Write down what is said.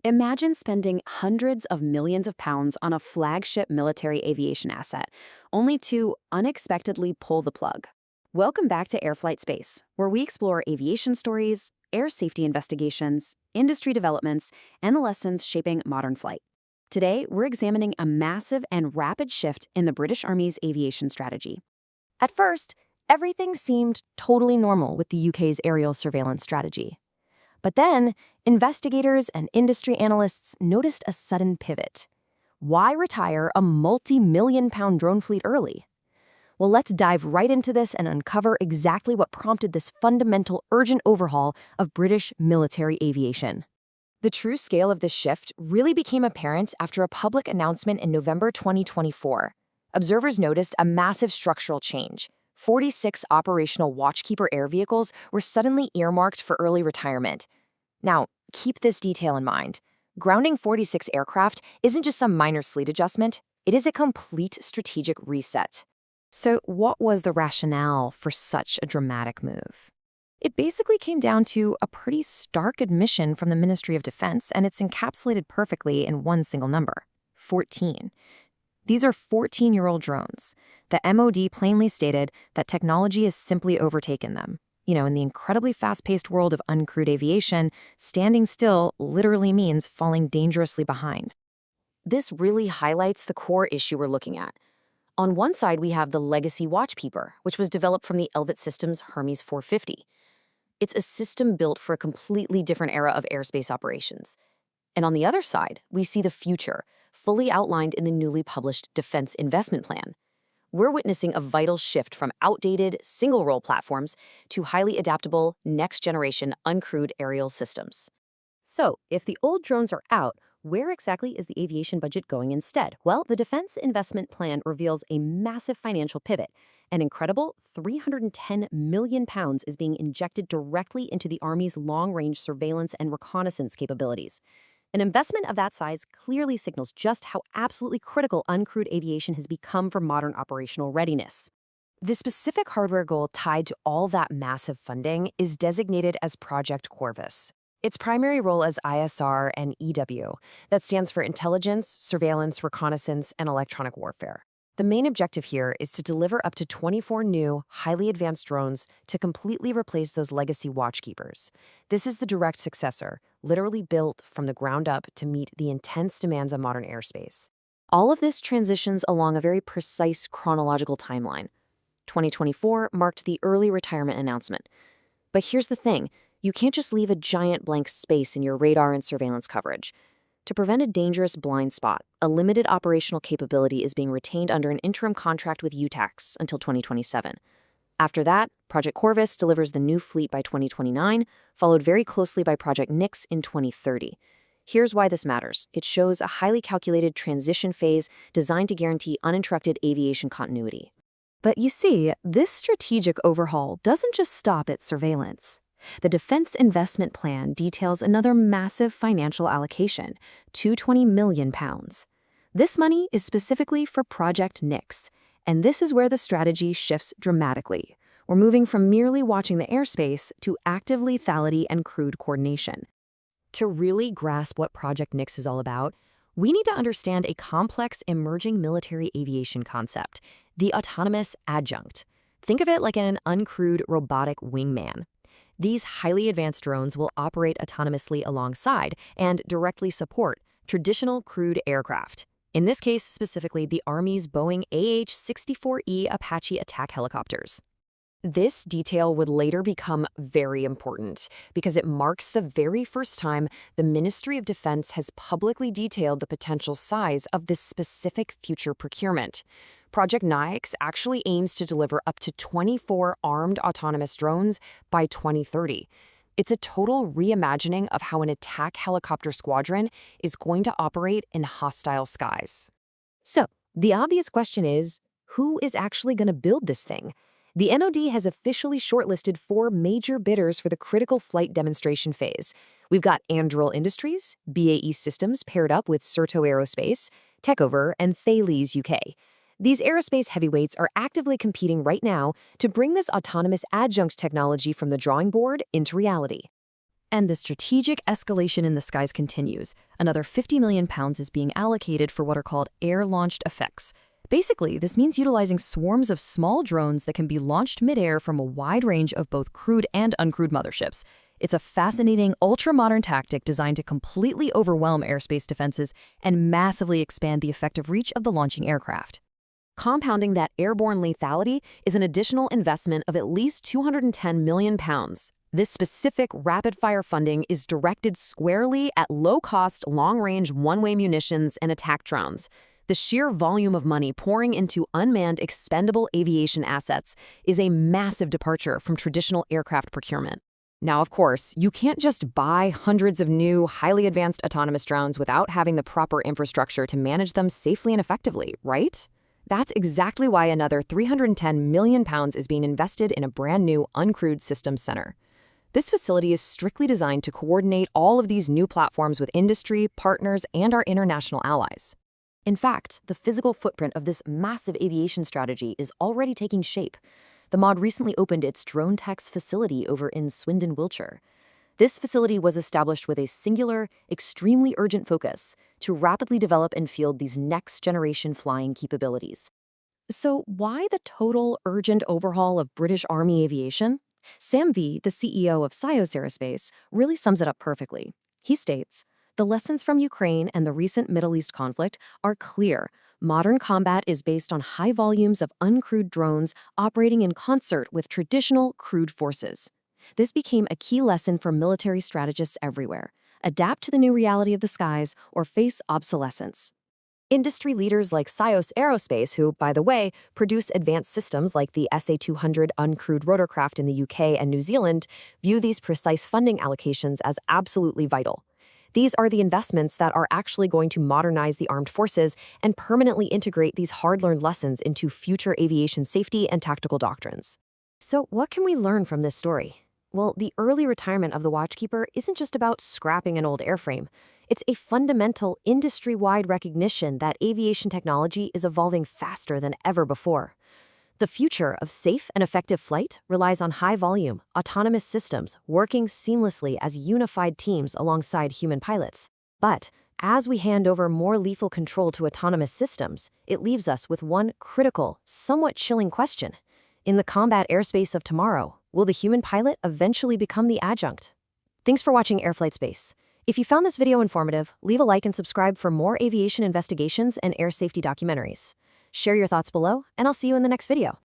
Imagine spending hundreds of millions of pounds on a flagship military aviation asset, only to unexpectedly pull the plug. Welcome back to Airflight Space, where we explore aviation stories, air safety investigations, industry developments, and the lessons shaping modern flight. Today, we're examining a massive and rapid shift in the British Army's aviation strategy. At first, everything seemed totally normal with the UK's aerial surveillance strategy. But then, investigators and industry analysts noticed a sudden pivot. Why retire a multi-million-pound drone fleet early? Well, let's dive right into this and uncover exactly what prompted this fundamental, urgent overhaul of British military aviation. The true scale of this shift really became apparent after a public announcement in November 2024. Observers noticed a massive structural change. 46 operational Watchkeeper air vehicles were suddenly earmarked for early retirement. Now, keep this detail in mind. Grounding 46 aircraft isn't just some minor fleet adjustment, it is a complete strategic reset. So, what was the rationale for such a dramatic move? It basically came down to a pretty stark admission from the Ministry of Defense, and it's encapsulated perfectly in one single number: 14. These are 14-year-old drones. The MOD plainly stated that technology has simply overtaken them. In the incredibly fast-paced world of uncrewed aviation, standing still literally means falling dangerously behind. This really highlights the core issue we're looking at. On one side, we have the legacy Watchkeeper, which was developed from the Elbit Systems Hermes 450. It's a system built for a completely different era of airspace operations. And on the other side, we see the future, fully outlined in the newly published Defense Investment Plan. We're witnessing a vital shift from outdated, single-role platforms to highly adaptable, next-generation uncrewed aerial systems. So, if the old drones are out, where exactly is the aviation budget going instead? Well, the Defense Investment Plan reveals a massive financial pivot. An incredible £310 million is being injected directly into the Army's long-range surveillance and reconnaissance capabilities. An investment of that size clearly signals just how absolutely critical uncrewed aviation has become for modern operational readiness. The specific hardware goal tied to all that massive funding is designated as Project Corvus. Its primary role is ISR and EW, that stands for Intelligence, Surveillance, Reconnaissance, and Electronic Warfare. The main objective here is to deliver up to 24 new, highly advanced drones to completely replace those legacy Watchkeepers. This is the direct successor, literally built from the ground up to meet the intense demands of modern airspace. All of this transitions along a very precise chronological timeline. 2024 marked the early retirement announcement. But here's the thing, you can't just leave a giant blank space in your radar and surveillance coverage. To prevent a dangerous blind spot, a limited operational capability is being retained under an interim contract with UTACS until 2027. After that, Project Corvus delivers the new fleet by 2029, followed very closely by Project Nyx in 2030. Here's why this matters. It shows a highly calculated transition phase designed to guarantee uninterrupted aviation continuity. But you see, this strategic overhaul doesn't just stop at surveillance. The Defense Investment Plan details another massive financial allocation, £220 million. This money is specifically for Project Nyx, and this is where the strategy shifts dramatically. We're moving from merely watching the airspace to active lethality and crewed coordination. To really grasp what Project Nyx is all about, we need to understand a complex emerging military aviation concept, the autonomous adjunct. Think of it like an uncrewed robotic wingman. These highly advanced drones will operate autonomously alongside and directly support traditional crewed aircraft. In this case, specifically the Army's Boeing AH-64E Apache attack helicopters. This detail would later become very important because it marks the very first time the Ministry of Defense has publicly detailed the potential size of this specific future procurement. Project Nyx actually aims to deliver up to 24 armed autonomous drones by 2030. It's a total reimagining of how an attack helicopter squadron is going to operate in hostile skies. So, the obvious question is, who is actually going to build this thing? The NOD has officially shortlisted 4 major bidders for the critical flight demonstration phase. We've got Anduril Industries, BAE Systems paired up with Certo Aerospace, Techover, and Thales UK. These aerospace heavyweights are actively competing right now to bring this autonomous adjunct technology from the drawing board into reality. And the strategic escalation in the skies continues. Another £50 million is being allocated for what are called air-launched effects. Basically, this means utilizing swarms of small drones that can be launched midair from a wide range of both crewed and uncrewed motherships. It's a fascinating, ultra-modern tactic designed to completely overwhelm airspace defenses and massively expand the effective reach of the launching aircraft. Compounding that airborne lethality is an additional investment of at least £210 million. This specific rapid-fire funding is directed squarely at low-cost, long-range, one-way munitions and attack drones. The sheer volume of money pouring into unmanned, expendable aviation assets is a massive departure from traditional aircraft procurement. Now, of course, you can't just buy hundreds of new, highly advanced autonomous drones without having the proper infrastructure to manage them safely and effectively, right? That's exactly why another £310 million is being invested in a brand new Uncrewed Systems Centre. This facility is strictly designed to coordinate all of these new platforms with industry, partners, and our international allies. In fact, the physical footprint of this massive aviation strategy is already taking shape. The mod recently opened its Drone Tech's facility over in Swindon, Wiltshire. This facility was established with a singular, extremely urgent focus to rapidly develop and field these next-generation flying capabilities. So why the total urgent overhaul of British Army aviation? Sam V, the CEO of Scios Aerospace, really sums it up perfectly. He states, "The lessons from Ukraine and the recent Middle East conflict are clear. Modern combat is based on high volumes of uncrewed drones operating in concert with traditional crewed forces. This became a key lesson for military strategists everywhere. Adapt to the new reality of the skies or face obsolescence." Industry leaders like Scios Aerospace, who, by the way, produce advanced systems like the SA-200 uncrewed rotorcraft in the UK and New Zealand, view these precise funding allocations as absolutely vital. These are the investments that are actually going to modernize the armed forces and permanently integrate these hard-learned lessons into future aviation safety and tactical doctrines. So what can we learn from this story? Well, the early retirement of the Watchkeeper isn't just about scrapping an old airframe. It's a fundamental, industry-wide recognition that aviation technology is evolving faster than ever before. The future of safe and effective flight relies on high-volume, autonomous systems working seamlessly as unified teams alongside human pilots. But as we hand over more lethal control to autonomous systems, it leaves us with one critical, somewhat chilling question. In the combat airspace of tomorrow, will the human pilot eventually become the adjunct? Thanks for watching Airflight Space. If you found this video informative, leave a like and subscribe for more aviation investigations and air safety documentaries. Share your thoughts below, and I'll see you in the next video.